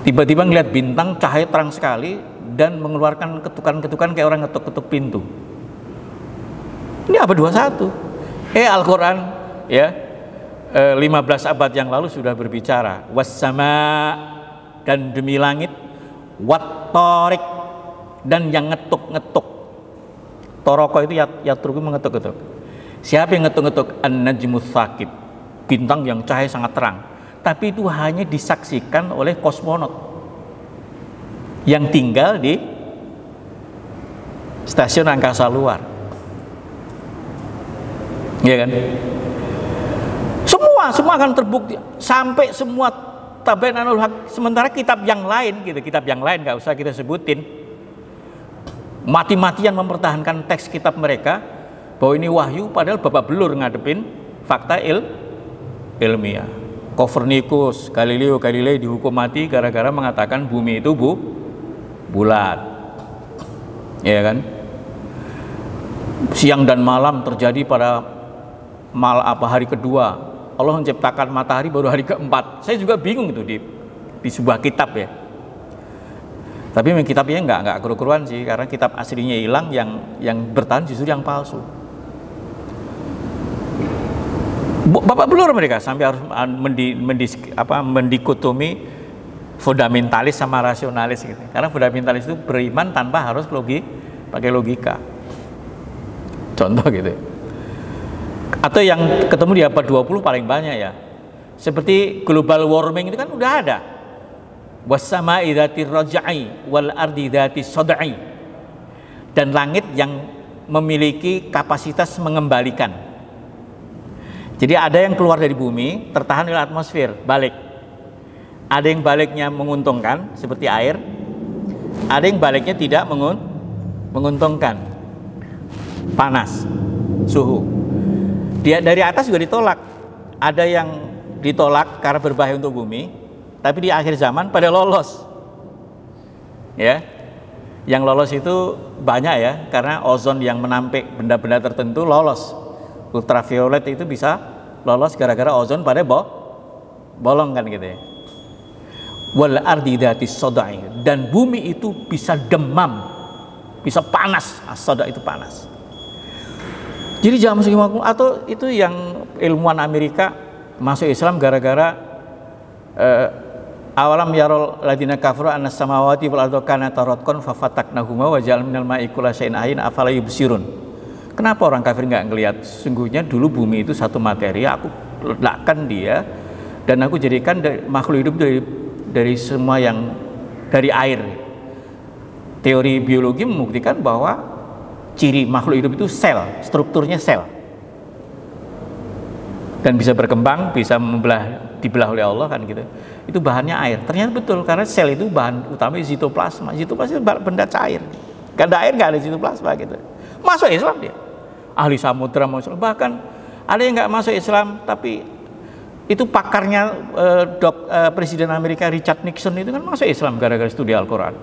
tiba-tiba ngeliat bintang cahaya terang sekali dan mengeluarkan ketukan-ketukan kayak orang ngetuk-ketuk pintu. Ini abad 21. Al-Quran ya 15 abad yang lalu sudah berbicara was-sama, dan demi langit, wat-tariq, dan yang ngetuk-ngetuk. Toroko itu yatruku mengetuk-ketuk. Siapa yang ngetuk-ngetuk? An-najmu tsaqib, bintang yang cahaya sangat terang. Tapi itu hanya disaksikan oleh kosmonot yang tinggal di stasiun angkasa luar. Iya kan? Semua akan terbukti sampai semua tabayanul haq. Sementara kitab yang lain gitu, kitab yang lain nggak usah kita sebutin, mati-matian mempertahankan teks kitab mereka bahwa ini wahyu, padahal babak belur ngadepin fakta ilmiah. Kopernikus, Galilei dihukum mati gara-gara mengatakan bumi itu bulat. Ya kan? Siang dan malam terjadi pada hari kedua. Allah menciptakan matahari baru hari keempat. Saya juga bingung itu di sebuah kitab ya. Tapi memang kitabnya nggak keru-keruan sih, karena kitab aslinya hilang, yang bertahan justru yang palsu. Bapak belur mereka sampai harus mendikotomi fundamentalis sama rasionalis gitu. Karena fundamentalis itu beriman tanpa harus pakai logika. Contoh gitu. Atau yang ketemu di abad 20 paling banyak ya. Seperti global warming itu kan udah ada. Was-sama'i dzatir raj'i wal ardi dzatis sad'i, dan langit yang memiliki kapasitas mengembalikan. Jadi ada yang keluar dari bumi tertahan oleh atmosfer, balik. Ada yang baliknya menguntungkan seperti air, ada yang baliknya tidak menguntungkan, panas, suhu. Dia dari atas juga ditolak. Ada yang ditolak karena berbahaya untuk bumi, tapi di akhir zaman pada lolos. Ya. Yang lolos itu banyak ya, karena ozon yang menampik benda-benda tertentu lolos. Ultraviolet itu bisa lolos gara-gara ozon pada bolong kan gitu ya. Wal ardi dzatis sad'i, dan bumi itu bisa demam, bisa panas. As-sada' itu panas. Jadi jangan masuk atau itu yang ilmuwan Amerika masuk Islam gara-gara awalam yarul ladina kafaru annas samawati wal ardu kanata ratqan fafataknahuma wa ja'alna minal ma'i kulla syai'in hayyin afala yubsirun. Kenapa orang kafir nggak ngelihat? Sesungguhnya dulu bumi itu satu materi, aku letakkan dia dan aku jadikan makhluk hidup dari semua yang dari air. Teori biologi membuktikan bahwa ciri makhluk hidup itu sel, strukturnya sel. dan bisa berkembang, bisa dibelah oleh Allah kan gitu. Itu bahannya air. Ternyata betul, karena sel itu bahan utama sitoplasma. Sitoplasma itu benda cair. Gak ada air, gak ada sitoplasma gitu. Masuk Islam dia. Ahli samudra masuk. Bahkan ada yang nggak masuk Islam, tapi itu pakarnya Presiden Amerika Richard Nixon itu kan masuk Islam gara-gara studi Al-Quran.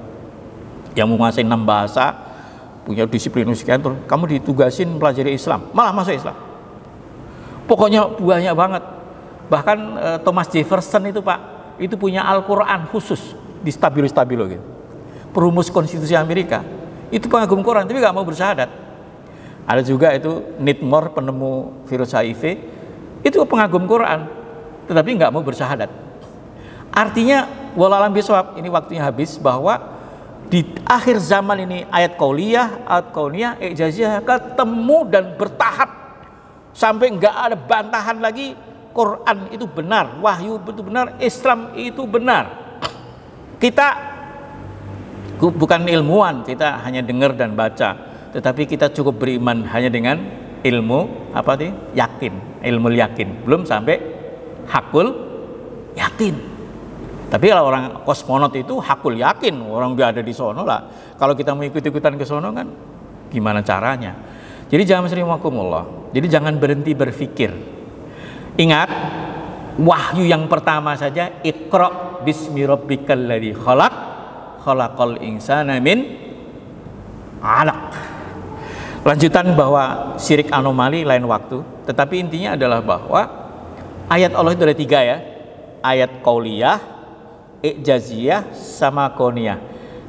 Yang menguasai 6 bahasa, punya disiplin sekian, terus kamu ditugasin pelajari Islam, malah masuk Islam. Pokoknya banyak banget. Bahkan Thomas Jefferson itu Pak, itu punya Al-Quran khusus di Stabilo gitu. Perumus konstitusi Amerika, itu pengagum Quran tapi nggak mau bersyahadat. Ada juga itu Nitmore, penemu virus HIV, itu pengagum Quran tetapi nggak mau bersyahadat. Artinya wallahualam bisawab, ini waktunya habis, bahwa di akhir zaman ini ayat qauliyah, i'jaziyah ketemu dan bertahap sampai nggak ada bantahan lagi. Quran itu benar, wahyu itu benar, Islam itu benar. Kita bukan ilmuwan, kita hanya dengar dan baca, tetapi kita cukup beriman hanya dengan ilmu apa sih? Yakin, ilmu yakin, belum sampai hakul yakin. Tapi kalau orang kosmonot itu hakul yakin, orang dia ada di sono lah. Kalau kita mau ikut-ikutan ke sono kan gimana caranya? Jadi jangan muslimakumullah. Jadi jangan berhenti berpikir. Ingat, wahyu yang pertama saja, Iqra bismi rabbikal ladzi khalaq, khalaqal insana min 'alaq. Lanjutan bahwa syirik anomali lain waktu, tetapi intinya adalah bahwa ayat Allah itu ada 3 ya. Ayat qauliyah, i'jaziyah, sama kauniyah.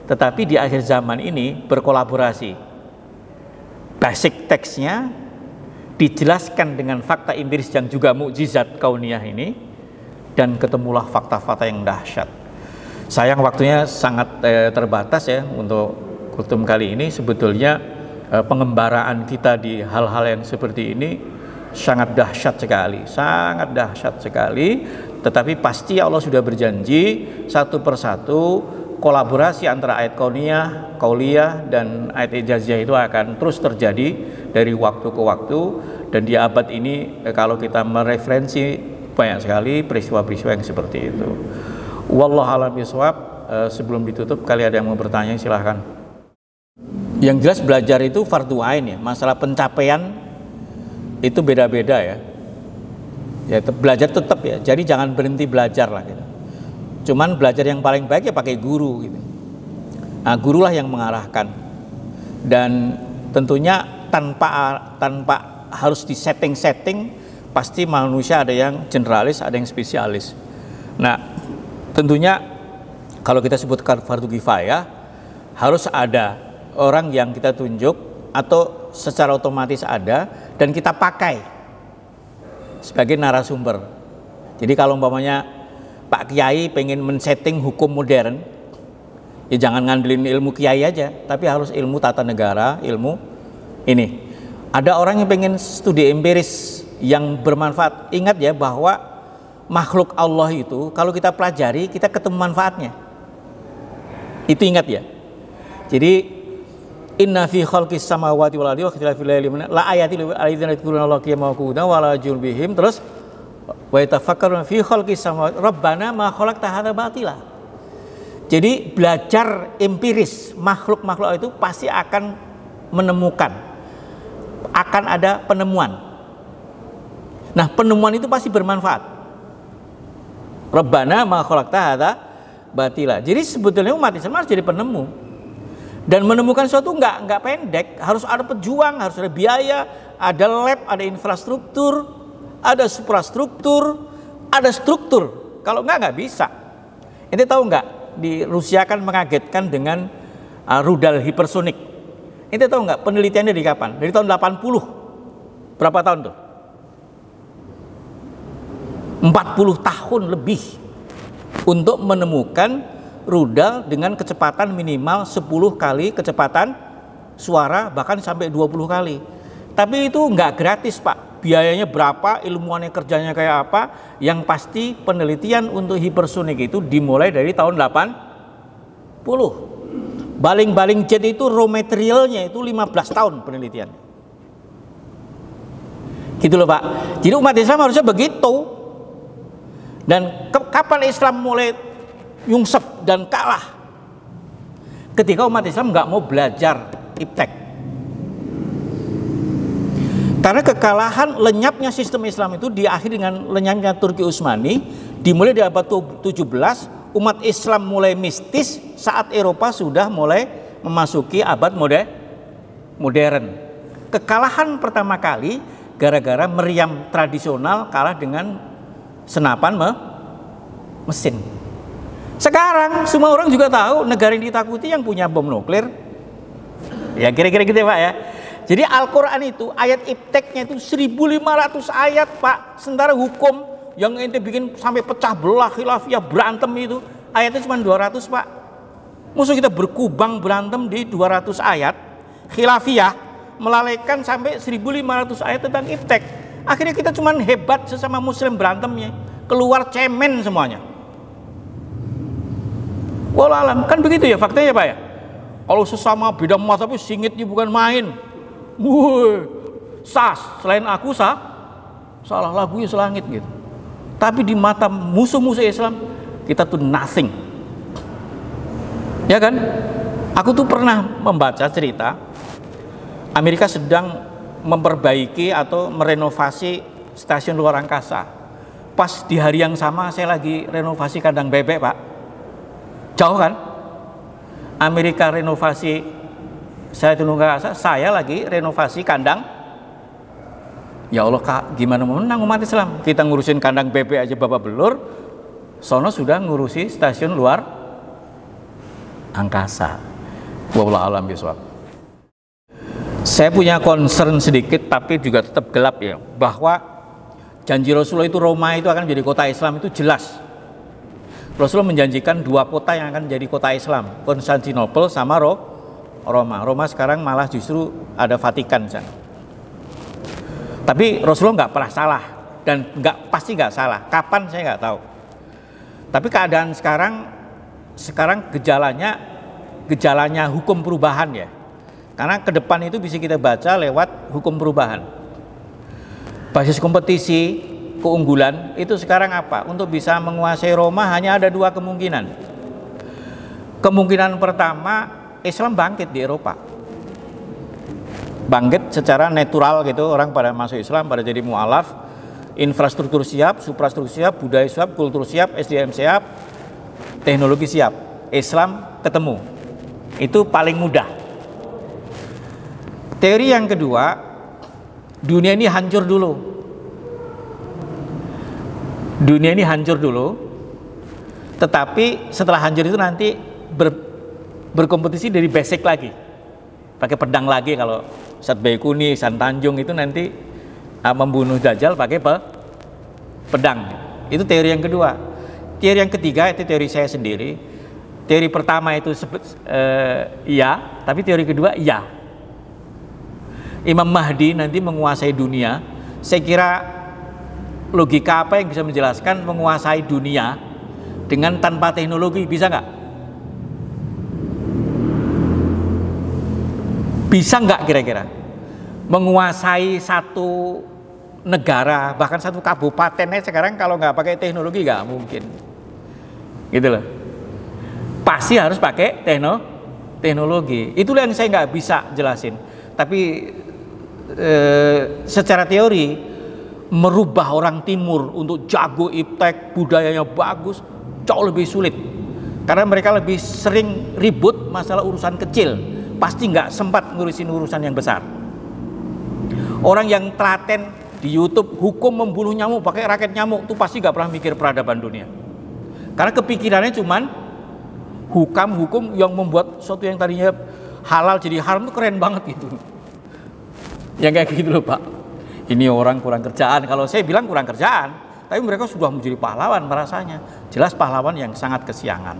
Tetapi di akhir zaman ini berkolaborasi. Basic teksnya dijelaskan dengan fakta empiris yang juga mukjizat kauniyah ini, dan ketemulah fakta-fakta yang dahsyat. Sayang waktunya sangat terbatas ya untuk kultum kali ini. Sebetulnya pengembaraan kita di hal-hal yang seperti ini sangat dahsyat sekali, tetapi pasti Allah sudah berjanji satu persatu kolaborasi antara ayat kauniyah, qauliyah dan ayat ijaziyah itu akan terus terjadi dari waktu ke waktu. Dan di abad ini kalau kita mereferensi banyak sekali peristiwa-peristiwa yang seperti itu. Wallahu a'lam bishawab. Sebelum ditutup, kali ada yang mau bertanya, silahkan. Yang jelas belajar itu fardu ain ya. Masalah pencapaian itu beda-beda ya. Ya belajar tetap ya. Jadi jangan berhenti belajar lah gitu. Cuman belajar yang paling baik ya pakai guru gitu. Nah, gurulah yang mengarahkan. Dan tentunya tanpa harus di setting, pasti manusia ada yang generalis, ada yang spesialis. Nah, tentunya kalau kita sebutkan fardu kifayah, harus ada orang yang kita tunjuk atau secara otomatis ada dan kita pakai sebagai narasumber. Jadi kalau umpamanya Pak Kiai pengen men-setting hukum modern, ya jangan ngandelin ilmu Kiai aja, tapi harus ilmu tata negara, ilmu ini. Ada orang yang pengen studi empiris yang bermanfaat. Ingat ya bahwa makhluk Allah itu kalau kita pelajari kita ketemu manfaatnya. Itu ingat ya. Jadi inna fi khalqis samawati wal ardi wa ikhtilafil laili wan nahari la ayatin lil ladzina yadhkuruna Allaha qiyaman wa qu'udan wa 'ala junubihim. Terus wa yatafakkaruna fi khalqis samawati rabbana ma khalaqta hadza batila. Jadi belajar empiris makhluk-makhluk itu pasti akan menemukan, akan ada penemuan. Nah, penemuan itu pasti bermanfaat. Rabbana ma khalaqta hadza batila. Jadi sebetulnya umat Islam harus jadi penemu. Dan menemukan sesuatu enggak pendek, harus ada pejuang, harus ada biaya, ada lab, ada infrastruktur, ada suprastruktur, ada struktur. Kalau enggak bisa. Ini tahu enggak, di Rusia kan mengagetkan dengan rudal hipersonik. Ini tahu enggak penelitiannya di kapan? Dari tahun 80. Berapa tahun tuh? 40 tahun lebih untuk menemukan rudal dengan kecepatan minimal 10 kali kecepatan suara, bahkan sampai 20 kali. Tapi itu enggak gratis Pak. Biayanya berapa, ilmuwannya kerjanya kayak apa. Yang pasti penelitian untuk hipersonik itu dimulai dari tahun 80. Baling-baling jet itu raw materialnya itu 15 tahun penelitian. Gitu loh Pak. Jadi umat Islam harusnya begitu. Dan kapan Islam mulai nyungsep dan kalah? Ketika umat Islam nggak mau belajar iptek. Karena kekalahan, lenyapnya sistem Islam itu diakhiri dengan lenyapnya Turki Utsmani. Dimulai di abad 17, umat Islam mulai mistis saat Eropa sudah mulai memasuki abad modern. Kekalahan pertama kali gara-gara meriam tradisional kalah dengan senapan mesin. Sekarang semua orang juga tahu negara yang ditakuti yang punya bom nuklir. Ya kira-kira gitu ya Pak ya. Jadi Al-Quran itu ayat ipteknya itu 1500 ayat Pak. Sementara hukum yang ente bikin sampai pecah belah, khilafiyah, berantem itu ayatnya cuma 200 Pak. Musuh kita berkubang berantem di 200 ayat khilafiyah, melalaikan sampai 1500 ayat tentang iptek. Akhirnya kita cuma hebat sesama muslim berantemnya, keluar cemen semuanya. Wallahualam, kan begitu ya faktanya Pak ya. Kalau sesama beda mazhab itu singitnya bukan main. Wuh, selain aku salah lagunya selangit gitu. Tapi di mata musuh-musuh Islam kita tuh nothing. Ya kan? Aku tuh pernah membaca cerita Amerika sedang memperbaiki atau merenovasi stasiun luar angkasa. Pas di hari yang sama saya lagi renovasi kandang bebek Pak. Jauh kan? Amerika renovasi saya tunggu angkasa, saya lagi renovasi kandang. Ya Allah Kak, gimana mau menang umat Islam? Kita ngurusin kandang bebek aja babak belur, sono sudah ngurusi stasiun luar angkasa. Wallahu a'lam bishawab. Saya punya concern sedikit tapi juga tetap gelap ya, bahwa janji Rasulullah itu Roma itu akan menjadi kota Islam itu jelas. Rasulullah menjanjikan 2 kota yang akan menjadi kota Islam, Konstantinopel sama Roma. Roma sekarang malah justru ada Vatikan sana. Tapi Rasulullah nggak pernah salah dan pasti nggak salah. Kapan saya nggak tahu. Tapi keadaan sekarang gejalanya hukum perubahan ya. Karena ke depan itu bisa kita baca lewat hukum perubahan. Basis kompetisi keunggulan itu sekarang apa? Untuk bisa menguasai Roma hanya ada 2 kemungkinan. Kemungkinan pertama, Islam bangkit di Eropa. Bangkit secara natural gitu, orang pada masuk Islam, pada jadi mu'alaf, infrastruktur siap, suprastruktur siap, budaya siap, kultur siap, SDM siap, teknologi siap. Islam ketemu. Itu paling mudah. Teori yang kedua, dunia ini hancur dulu. Dunia ini hancur dulu, tetapi setelah hancur itu nanti berkompetisi dari basic lagi, pakai pedang lagi. Kalau Ustadz Baikuni, Ihsan Tanjung itu nanti membunuh Dajjal pakai pedang. Itu teori yang kedua. Teori yang ketiga itu teori saya sendiri. Teori pertama itu iya, tapi teori kedua iya. Imam Mahdi nanti menguasai dunia. Saya kira logika apa yang bisa menjelaskan menguasai dunia dengan tanpa teknologi, bisa nggak? Bisa nggak kira-kira menguasai satu negara, bahkan satu kabupatennya sekarang kalau nggak pakai teknologi nggak mungkin, gitu loh. Pasti harus pakai teknologi. Itulah yang saya nggak bisa jelasin. Tapi secara teori merubah orang Timur untuk jago iptek, budayanya bagus, jauh lebih sulit. Karena mereka lebih sering ribut masalah urusan kecil. Pasti nggak sempat ngurusin urusan yang besar. Orang yang telaten di YouTube hukum membunuh nyamuk pakai raket nyamuk itu pasti nggak pernah mikir peradaban dunia. Karena kepikirannya cuman hukum yang membuat sesuatu yang tadinya halal jadi haram itu keren banget gitu. Yang kayak gitu loh Pak. Ini orang kurang kerjaan. Kalau saya bilang kurang kerjaan, tapi mereka sudah menjadi pahlawan merasanya. Jelas pahlawan yang sangat kesiangan.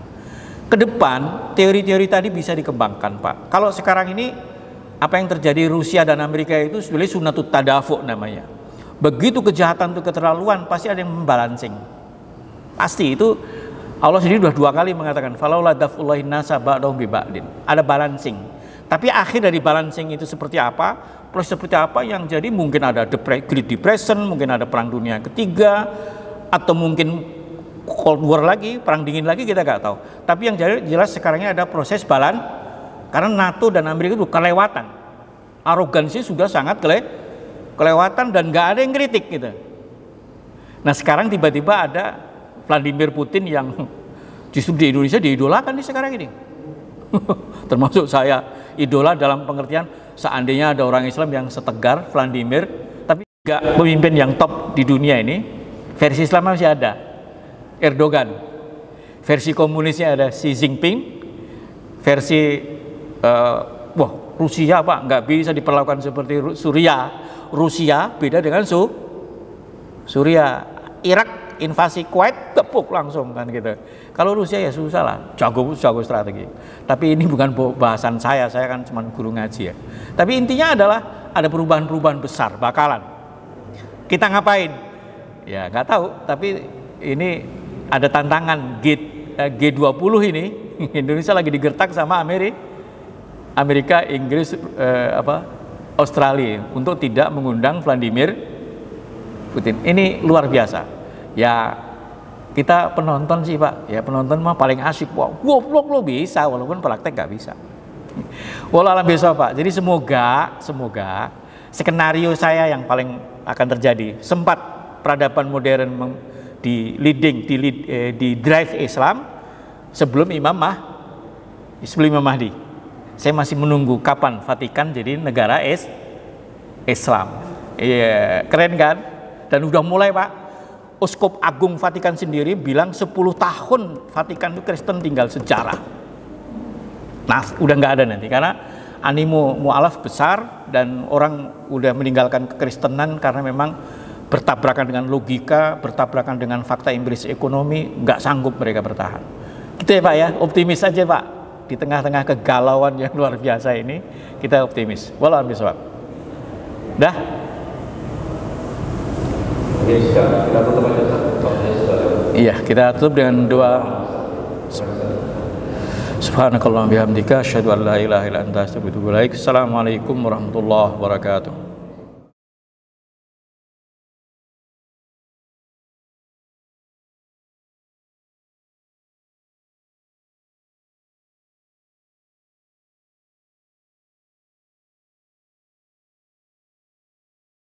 Ke depan teori-teori tadi bisa dikembangkan Pak. Kalau sekarang ini apa yang terjadi Rusia dan Amerika itu sebenarnya sunatut tadafu namanya. Begitu kejahatan itu keterlaluan pasti ada yang membalancing. Pasti itu Allah sendiri sudah 2 kali mengatakan falaula daf'ullahin nasa ba'dahum bi ba'din. Ada balancing. Tapi akhir dari balancing itu seperti apa? proses seperti apa yang jadi mungkin ada Great Depression, mungkin ada Perang Dunia Ketiga, atau mungkin Cold War lagi, Perang Dingin lagi, kita nggak tahu. Tapi yang jelas sekarang ini ada proses balan, karena NATO dan Amerika itu kelewatan. Arogansi sudah sangat kelewatan dan nggak ada yang kritik gitu. Nah sekarang tiba-tiba ada Vladimir Putin yang justru di Indonesia diidolakan nih sekarang ini. Termasuk saya idola dalam pengertian seandainya ada orang Islam yang setegar Vladimir, tapi juga pemimpin yang top di dunia ini, versi Islam masih ada Erdogan, versi komunisnya ada Xi Jinping, versi Rusia Pak nggak bisa diperlakukan seperti Rusia beda dengan Suriah. Irak invasi Kuwait tepuk langsung kan gitu. Kalau Rusia ya susah lah, jago strategi. Tapi ini bukan bahasan saya kan cuma guru ngaji ya. Tapi intinya adalah ada perubahan-perubahan besar bakalan. Kita ngapain? Ya nggak tahu. Tapi ini ada tantangan G20 ini. Indonesia lagi digertak sama Amerika, Inggris, Australia untuk tidak mengundang Vladimir Putin. Ini luar biasa. Ya kita penonton sih Pak, ya penonton mah paling asik. Wah, goblok lo bisa, walaupun praktek nggak bisa. Walau alam besok Pak. Jadi semoga skenario saya yang paling akan terjadi. Sempat peradaban modern di drive Islam sebelum Imam Mahdi. Saya masih menunggu kapan Vatikan jadi negara Islam. Iya, keren kan? Dan udah mulai Pak. Uskup Agung Vatikan sendiri bilang 10 tahun Vatikan itu Kristen tinggal sejarah. Nah, udah nggak ada nanti karena animo mu'alaf besar dan orang udah meninggalkan kekristenan karena memang bertabrakan dengan logika, bertabrakan dengan fakta empiris ekonomi, nggak sanggup mereka bertahan. Gitu ya Pak ya, optimis aja Pak. Di tengah-tengah kegalauan yang luar biasa ini, kita optimis. Wallahu a'lam bishawab. Dah? Iya, kita tutup dengan doa. Subhanakallahumma bihamdika asyhadu an la ilaha illa anta astaghfiruka wa atubu ilaik. Assalamualaikum warahmatullahi wabarakatuh.